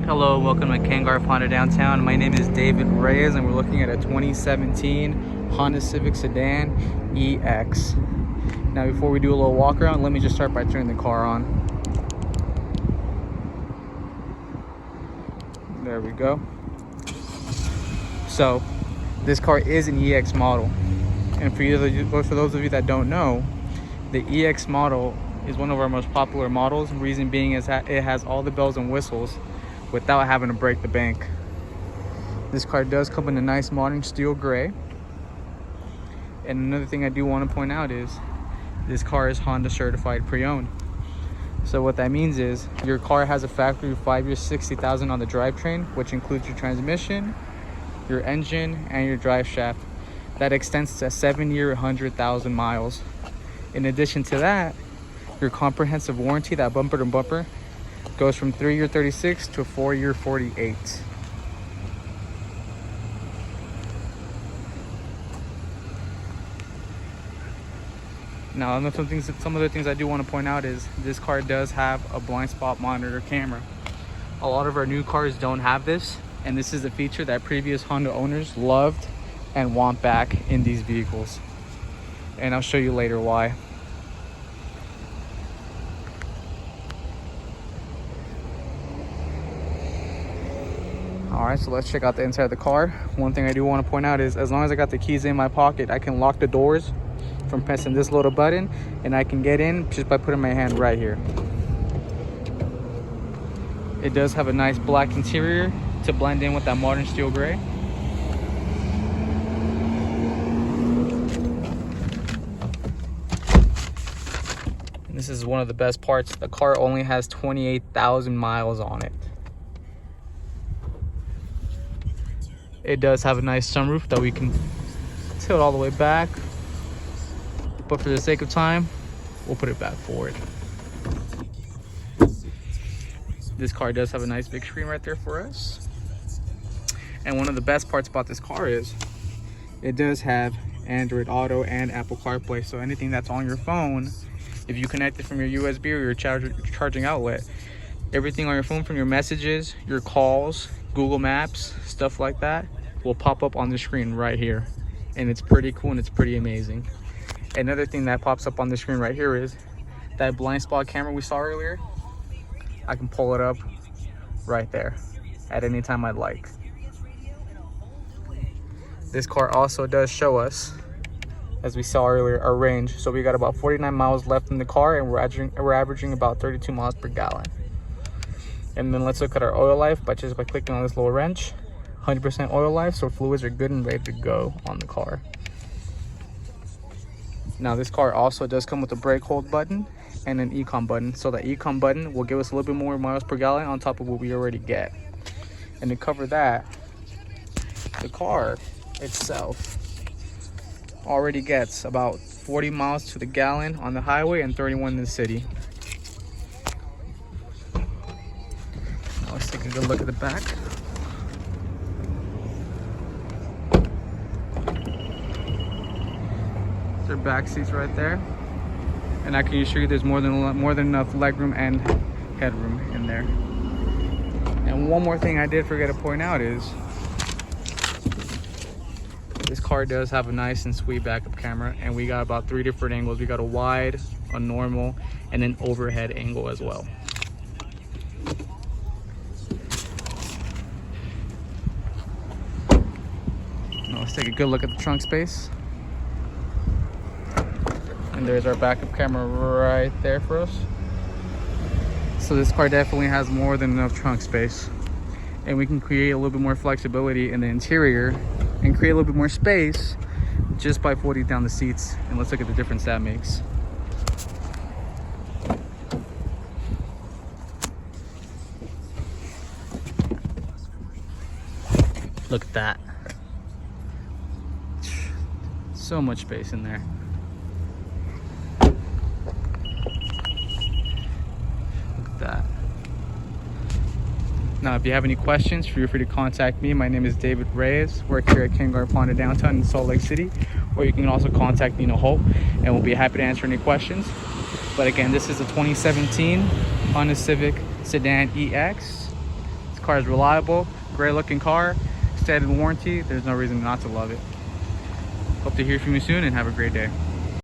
Hello, welcome to Kangaroo Honda Downtown. My name is David Reyes and we're looking at a 2017 Honda Civic Sedan EX. Now before we do a little walk around, let me just start by turning the car on. There we go. So this car is an EX model. And for those of you that don't know, the EX model is one of our most popular models. The reason being is that it has all the bells and whistles without having to break the bank. This car does come in a nice modern steel gray. And another thing I do want to point out is this car is Honda certified pre-owned. So what that means is your car has a factory 5 years 60,000 on the drivetrain, which includes your transmission, your engine, and your drive shaft. That extends to a 7-year 100,000 miles. In addition to that, your comprehensive warranty, that bumper to bumper, goes from 3-year 36 to 4-year 48. Now, some other things I do want to point out is this car does have a blind spot monitor camera. A lot of our new cars don't have this, and this is a feature that previous Honda owners loved and want back in these vehicles. And I'll show you later why. All right, so let's check out the inside of the car. One thing I do want to point out is as long as I got the keys in my pocket, I can lock the doors from pressing this little button, and I can get in just by putting my hand right here. It does have a nice black interior to blend in with that modern steel gray. And this is one of the best parts. The car only has 28,000 miles on it. It does have a nice sunroof that we can tilt all the way back, but for the sake of time, we'll put it back forward. This car does have a nice big screen right there for us. And one of the best parts about this car is it does have Android Auto and Apple CarPlay. So anything that's on your phone, if you connect it from your USB or your charging outlet, everything on your phone from your messages, your calls, Google Maps, stuff like that will pop up on the screen right here. And it's pretty cool and it's pretty amazing. Another thing that pops up on the screen right here is that blind spot camera we saw earlier. I can pull it up right there at any time I'd like. This car also does show us, as we saw earlier, our range. So we got about 49 miles left in the car, and we're averaging about 32 miles per gallon. And then let's look at our oil life by clicking on this little wrench. 100% oil life, so fluids are good and ready to go on the car. Now this car also does come with a brake hold button and an econ button. So that econ button will give us a little bit more miles per gallon on top of what we already get. And to cover that, the car itself already gets about 40 miles to the gallon on the highway and 31 in the city. Now let's take a good look at the back. Their back seats right there, and I can assure you there's more than enough legroom and headroom in there. And one more thing I did forget to point out is this car does have a nice and sweet backup camera, and we got about 3 different angles. We got a wide, a normal, and an overhead angle as well. Now let's take a good look at the trunk space. And there's our backup camera right there for us. So this car definitely has more than enough trunk space. And we can create a little bit more flexibility in the interior and create a little bit more space just by folding down the seats. And let's look at the difference that makes. Look at that. So much space in there. That. Now, if you have any questions, feel free to contact me. My name is David Reyes. Work here at Kangaroo Honda Downtown in Salt Lake City. Or you can also contact me in Hope, and we'll be happy to answer any questions. But again, this is a 2017 Honda Civic Sedan EX. This car car is reliable, great looking car, extended warranty. There's no reason not to love it. Hope to hear from you soon and have a great day.